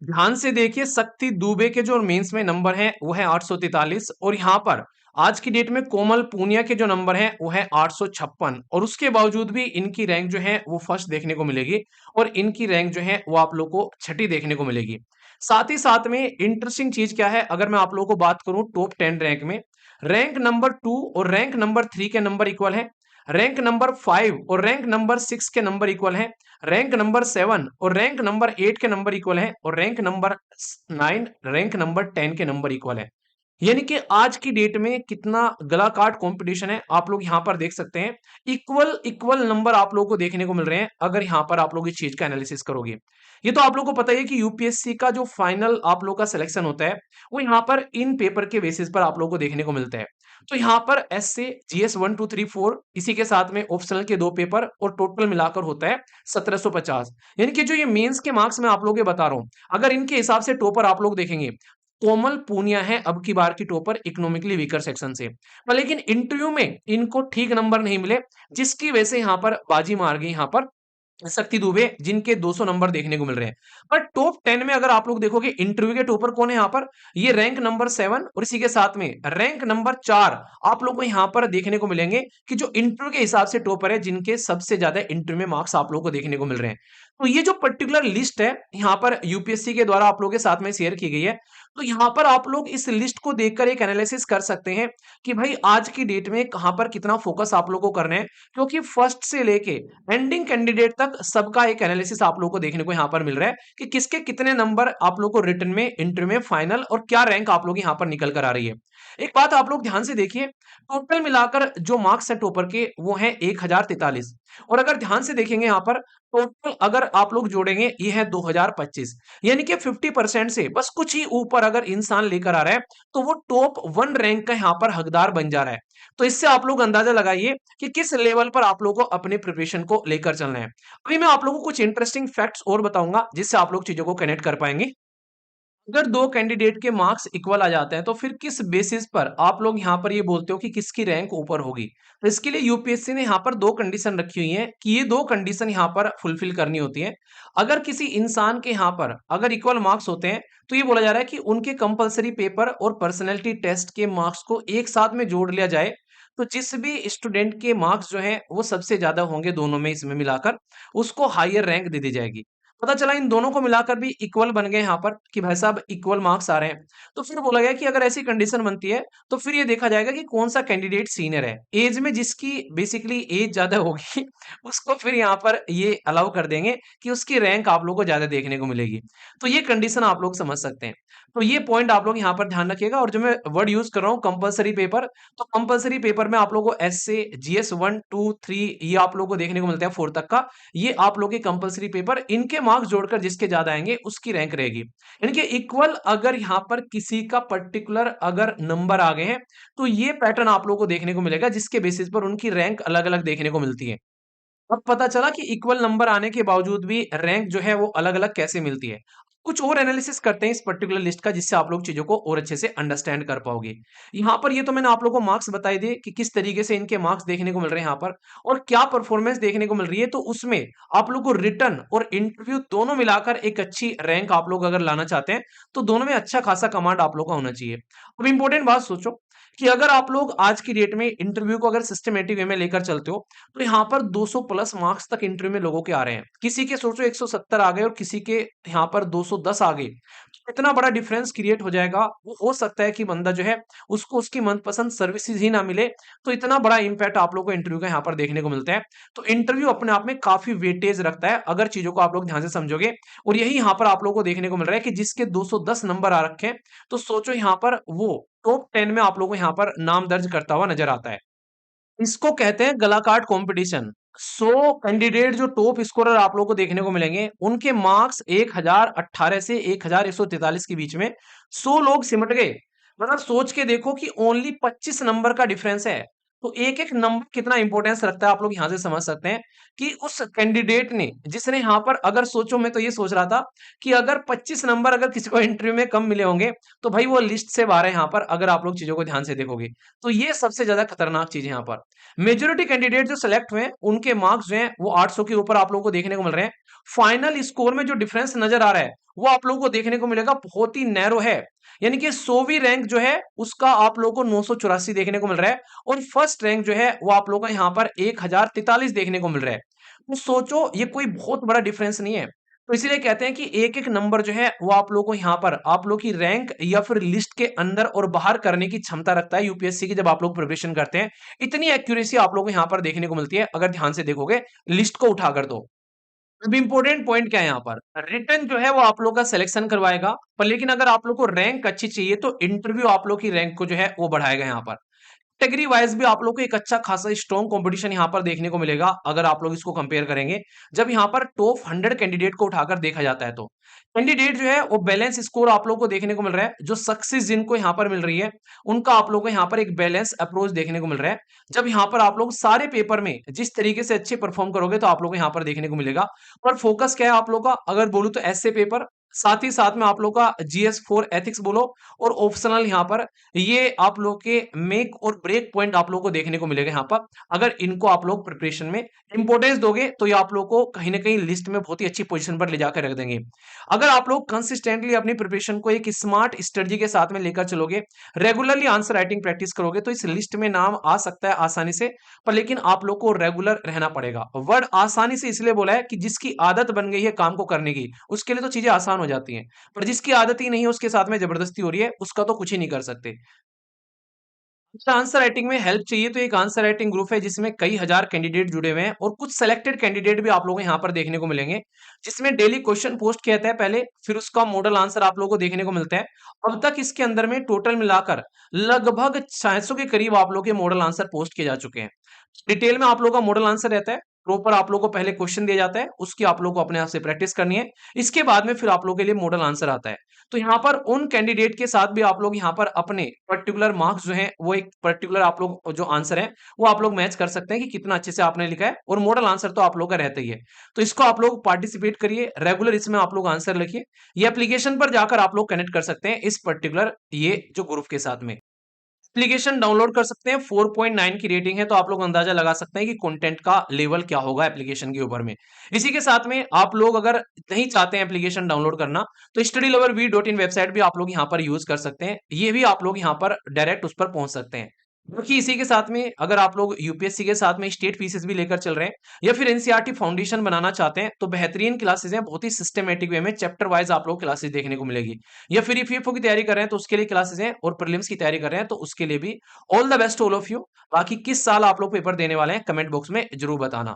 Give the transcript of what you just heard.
ध्यान से देखिए, शक्ति दुबे के जो मेंस में नंबर हैं वो है 843 और यहाँ पर आज की डेट में कोमल पूनिया के जो नंबर हैं वो है 856 और उसके बावजूद भी इनकी रैंक जो है वो फर्स्ट देखने को मिलेगी और इनकी रैंक जो है वो आप लोग को छठी देखने को मिलेगी। साथ ही साथ में इंटरेस्टिंग चीज क्या है, अगर मैं आप लोगों को बात करूं टॉप 10 रैंक में, रैंक नंबर 2 और रैंक नंबर 3 के नंबर इक्वल है, रैंक नंबर 5 और रैंक नंबर 6 के नंबर इक्वल है, रैंक नंबर 7 और रैंक नंबर 8 के नंबर इक्वल है और रैंक नंबर 9 रैंक नंबर 10 के नंबर इक्वल है। यानी कि आज की डेट में कितना गला काट कंपटीशन है आप लोग यहां पर देख सकते हैं। इक्वल इक्वल नंबर आप लोगों को देखने को मिल रहे हैं अगर यहां पर आप लोग इस चीज का एनालिसिस करोगे। ये तो आप लोग को पता ही है कि यूपीएससी का जो फाइनल आप लोग का सिलेक्शन होता है वो यहाँ पर इन पेपर के बेसिस पर आप लोग को देखने को मिलता है। तो यहाँ पर एस से जीएस 1 2 3 4 इसी के साथ में ऑप्शनल के 2 पेपर और टोटल मिलाकर होता है 1750। यानी कि जो ये मेंस के मार्क्स मैं आप लोगों के बता रहा हूं, अगर इनके हिसाब से टॉपर आप लोग देखेंगे, कोमल पूनिया है अब की बार की टॉपर इकोनॉमिकली वीकर सेक्शन से। पर लेकिन इंटरव्यू में इनको ठीक नंबर नहीं मिले, जिसकी वजह से यहाँ पर बाजी मार गई यहाँ पर शक्ति दुबे, जिनके 200 नंबर देखने को मिल रहे हैं। पर टॉप 10 में अगर आप लोग देखोगे इंटरव्यू के टॉपर कौन है यहाँ पर, ये रैंक नंबर 7 और इसी के साथ में रैंक नंबर 4 आप लोग को यहाँ पर देखने को मिलेंगे कि जो इंटरव्यू के हिसाब से टॉपर है, जिनके सबसे ज्यादा इंटरव्यू में मार्क्स आप लोग को देखने को मिल रहे हैं। तो ये जो पर्टिकुलर लिस्ट है यहाँ पर यूपीएससी के द्वारा आप लोगों के साथ में शेयर की गई है। तो यहाँ पर आप लोग इस लिस्ट को देखकर एक एनालिसिस कर सकते हैं कि भाई आज की डेट में कहां पर कितना फोकस आप लोगों को करना है, क्योंकि फर्स्ट से लेके एंडिंग कैंडिडेट तक सबका एक एनालिसिस आप लोगों को देखने को यहाँ पर मिल रहा है कि किसके कितने नंबर आप लोगों को रिटर्न में, इंटरव्यू में, फाइनल और क्या रैंक आप लोग यहाँ पर निकल कर आ रही है। एक बात आप लोग ध्यान से देखिए, टोटल मिलाकर जो मार्क्स है टॉपर के वो है 1043 और अगर ध्यान से देखेंगे यहाँ पर टोटल अगर आप लोग जोड़ेंगे ये है 2025। यानी कि 50% से बस कुछ ही ऊपर अगर इंसान लेकर आ रहा है तो वो टॉप 1 रैंक का यहाँ पर हकदार बन जा रहा है। तो इससे आप लोग अंदाजा लगाइए कि किस लेवल पर आप लोगों को अपने प्रिपरेशन को लेकर चलना है। अभी मैं आप लोगों को कुछ इंटरेस्टिंग फैक्ट्स और बताऊंगा जिससे आप लोग चीजों को कनेक्ट कर पाएंगे। अगर दो कैंडिडेट के मार्क्स इक्वल आ जाते हैं तो फिर किस बेसिस पर आप लोग यहाँ पर ये बोलते हो कि किसकी रैंक ऊपर होगी। तो इसके लिए यूपीएससी ने यहाँ पर दो कंडीशन रखी हुई है कि ये दो कंडीशन यहाँ पर फुलफिल करनी होती है। अगर किसी इंसान के यहाँ पर अगर इक्वल मार्क्स होते हैं तो ये बोला जा रहा है कि उनके कंपलसरी पेपर और पर्सनैलिटी टेस्ट के मार्क्स को एक साथ में जोड़ लिया जाए। तो जिस भी स्टूडेंट के मार्क्स जो है वो सबसे ज्यादा होंगे दोनों में इसमें मिलाकर, उसको हायर रैंक दे दी जाएगी। पता चला इन दोनों को मिलाकर भी इक्वल बन गए यहाँ पर कि भाई साहब इक्वल मार्क्स आ रहे हैं। तो फिर बोला गया कि अगर ऐसी कंडीशन बनती है तो फिर ये देखा जाएगा कि कौन सा कैंडिडेट सीनियर है। एज में जिसकी बेसिकली एज ज्यादा होगी उसको फिर यहाँ पर ये अलाउ कर देंगे कि उसकी रैंक आप लोग को ज्यादा देखने को मिलेगी। तो ये कंडीशन आप लोग समझ सकते हैं। तो ये पॉइंट आप लोग यहाँ पर ध्यान रखिएगा। और जो मैं वर्ड यूज कर रहा हूँ कंपलसरी पेपर, तो कंपलसरी पेपर में आप लोगों को एस से जीएस 1 2 3 ये आप लोगों को देखने को मिलता है 4 तक का। ये आप लोग के कंपलसरी पेपर, इनके मार्क्स जोड़कर जिसके ज्यादा आएंगे उसकी रैंक रहेगी। यानी कि इक्वल अगर यहाँ पर किसी का पर्टिकुलर अगर नंबर आ गए हैं तो ये पैटर्न आप लोगों को देखने को मिलेगा जिसके बेसिस पर उनकी रैंक अलग अलग देखने को मिलती है। अब पता चला कि इक्वल नंबर आने के बावजूद भी रैंक जो है वो अलग अलग कैसे मिलती है। कुछ और एनालिसिस करते हैं इस पर्टिकुलर लिस्ट का जिससे आप लोग चीजों को और अच्छे से अंडरस्टैंड कर पाओगे। यहाँ पर ये तो मैंने आप लोगों को मार्क्स बताई दिए कि किस तरीके से इनके मार्क्स देखने को मिल रहे हैं यहाँ पर और क्या परफॉर्मेंस देखने को मिल रही है। तो उसमें आप लोग को रिटर्न और इंटरव्यू दोनों मिलाकर एक अच्छी रैंक आप लोग अगर लाना चाहते हैं तो दोनों में अच्छा खासा कमांड आप लोग का होना चाहिए। अब इंपॉर्टेंट बात सोचो कि अगर आप लोग आज की डेट में इंटरव्यू को अगर सिस्टमेटिक वे में लेकर चलते हो तो यहाँ पर 200 प्लस मार्क्स तक इंटरव्यू में लोगों के आ रहे हैं। किसी के सोचो 170 आ गए और किसी के यहाँ पर 210 आ गए। तो इतना बड़ा डिफरेंस क्रिएट हो जाएगा। वो हो सकता है कि बंदा जो है उसको उसकी मनपसंद सर्विसेज ही ना मिले। तो इतना बड़ा इंपैक्ट आप लोग को इंटरव्यू का यहाँ पर देखने को मिलता है। तो इंटरव्यू अपने आप में काफी वेटेज रखता है अगर चीजों को आप लोग ध्यान से समझोगे। और यही यहाँ पर आप लोग को देखने को मिल रहा है कि जिसके 210 नंबर आ रखे हैं तो सोचो यहाँ पर वो टॉप 10 में आप लोगों को यहाँ पर नाम दर्ज करता हुआ नजर आता है। इसको कहते हैं गला काट कंपटीशन। 100 कैंडिडेट जो टॉप स्कोरर आप लोगों को देखने को मिलेंगे उनके मार्क्स 1018 से 1143 के बीच में 100 लोग सिमट गए। मतलब सोच के देखो कि ओनली 25 नंबर का डिफरेंस है। तो एक-एक नंबर कितना इंपॉर्टेंस रखता है आप लोग यहाँ से समझ सकते हैं कि उस कैंडिडेट ने जिसने यहाँ पर अगर सोचो मैं तो ये सोच रहा था कि अगर 25 नंबर अगर किसी को इंटरव्यू में कम मिले होंगे तो भाई वो लिस्ट से बाहर है यहाँ पर अगर आप लोग चीजों को ध्यान से देखोगे। तो ये सबसे ज्यादा खतरनाक चीज है यहाँ पर। मेजोरिटी कैंडिडेट जो सिलेक्ट हुए हैं उनके मार्क्स जो हैं वो 800 के ऊपर आप लोगों को देखने को मिल रहे हैं। फाइनल स्कोर में जो डिफरेंस नजर आ रहा है वो आप लोगों को देखने को मिलेगा बहुत ही नैरो है। यानी कि 100वीं रैंक जो है उसका आप लोगों को 984 देखने को मिल रहा है और फर्स्ट रैंक जो है वो आप लोगों को यहाँ पर 1043 देखने को मिल रहा है। तो सोचो ये कोई बहुत बड़ा डिफरेंस नहीं है। तो इसीलिए कहते हैं कि एक-एक नंबर जो है वो आप लोगों को यहाँ पर आप लोग की रैंक या फिर लिस्ट के अंदर और बाहर करने की क्षमता रखता है यूपीएससी की। जब आप लोग प्रिपरेशन करते हैं इतनी एक्यूरेसी आप लोगों को यहाँ पर देखने को मिलती है अगर ध्यान से देखोगे लिस्ट को उठाकर। तो अब इम्पोर्टेंट पॉइंट क्या है यहाँ पर, रिटर्न जो है वो आप लोग का सिलेक्शन करवाएगा, पर लेकिन अगर आप लोग को रैंक अच्छी चाहिए तो इंटरव्यू आप लोग की रैंक को जो है वो बढ़ाएगा यहाँ पर। कैटेगरी वाइज भी आप लोग को एक अच्छा खासा स्ट्रॉन्ग कंपटीशन यहाँ पर देखने को मिलेगा अगर आप लोग इसको कंपेयर करेंगे। जब यहाँ पर टॉप 100 कैंडिडेट को उठाकर देखा जाता है तो कैंडिडेट जो है वो बैलेंस स्कोर आप लोग को देखने को मिल रहा है। जो सक्सेस जिनको यहाँ पर मिल रही है उनका आप लोग को यहाँ पर एक बैलेंस अप्रोच देखने को मिल रहा है। जब यहाँ पर आप लोग सारे पेपर में जिस तरीके से अच्छे परफॉर्म करोगे तो आप लोग को यहाँ पर देखने को मिलेगा। और फोकस क्या है आप लोग का, अगर बोलूं तो ऐसे पेपर, साथ ही साथ में आप लोग का GS4 एथिक्स बोलो और ऑप्शनल यहाँ पर ये आप लोग के मेक और ब्रेक पॉइंट आप लोग को देखने को मिलेगा यहाँ पर। अगर इनको आप लोग प्रिपरेशन में इंपॉर्टेंस दोगे तो ये आप लोग को कहीं ना कहीं लिस्ट में बहुत ही अच्छी पोजीशन पर ले जाकर रख देंगे। अगर आप लोग कंसिस्टेंटली अपनी प्रिपरेशन को एक स्मार्ट स्ट्रेटजी के साथ में लेकर चलोगे, रेगुलरली आंसर राइटिंग प्रैक्टिस करोगे तो इस लिस्ट में नाम आ सकता है आसानी से। पर लेकिन आप लोग को रेगुलर रहना पड़ेगा। वर्ड आसानी से इसलिए बोला है कि जिसकी आदत बन गई है काम को करने की उसके लिए तो चीजें आसान हो जाती हैं, पर जिसकी आदत ही नहीं है उसके साथ में जबरदस्ती हो रही है उसका तो कुछ ही नहीं कर सकते। अच्छा, आंसर राइटिंग में हेल्प चाहिए तो एक आंसर राइटिंग ग्रुप है जिसमें कई हजार कैंडिडेट जुड़े हुए हैं और कुछ सेलेक्टेड कैंडिडेट भी आप लोगों को यहाँ पर देखने को मिलेंगे, जिसमें डेली क्वेश्चन पोस्ट किया जाता है पहले, फिर उसका मॉडल आंसर आप लोगों को देखने को मिलता है। अब तक इसके अंदर में टोटल मिलाकर लगभग 600 के करीब आप लोग के मॉडल आंसर पोस्ट किए जा चुके हैं। डिटेल में आप लोग का मॉडल आंसर रहता है। प्रॉपर आप लोग को पहले क्वेश्चन दिया जाता है, उसकी आप लोग को अपने आप से प्रैक्टिस करनी है। इसके बाद में फिर आप लोग के लिए मॉडल आंसर आता है। तो यहाँ पर उन कैंडिडेट के साथ भी आप लोग यहाँ पर अपने पर्टिकुलर मार्क्स जो हैं वो एक पर्टिकुलर आप लोग जो आंसर है वो आप लोग मैच कर सकते हैं कि कितना अच्छे से आपने लिखा है, और मॉडल आंसर तो आप लोग का रहता ही है। तो इसको आप लोग पार्टिसिपेट करिए रेगुलर, इसमें आप लोग आंसर लिखिए। ये एप्लीकेशन पर जाकर आप लोग कनेक्ट कर सकते हैं इस पर्टिकुलर ये जो ग्रुप के साथ में। एप्लीकेशन डाउनलोड कर सकते हैं, 4.9 की रेटिंग है, तो आप लोग अंदाजा लगा सकते हैं कि कंटेंट का लेवल क्या होगा एप्लीकेशन के ऊपर में। इसी के साथ में आप लोग अगर नहीं चाहते हैं एप्लीकेशन डाउनलोड करना तो studyloverv.in वेबसाइट भी आप लोग यहाँ पर यूज कर सकते हैं। ये भी आप लोग यहाँ पर डायरेक्ट उस पर पहुंच सकते हैं। बाकी इसी के साथ में अगर आप लोग यूपीएससी के साथ में स्टेट पीसीस भी लेकर चल रहे हैं या फिर एनसीईआरटी फाउंडेशन बनाना चाहते हैं तो बेहतरीन क्लासेस हैं, बहुत ही सिस्टमेटिक वे में चैप्टर वाइज आप लोग क्लासेस देखने को मिलेगी। या फिर ईपीएफओ की तैयारी कर रहे हैं तो उसके लिए क्लासेस हैं, और प्रीलिम्स की तैयारी कर रहे हैं तो उसके लिए भी all the best all of you. बाकी किस साल आप लोग पेपर देने वाले हैं कमेंट बॉक्स में जरूर बताना।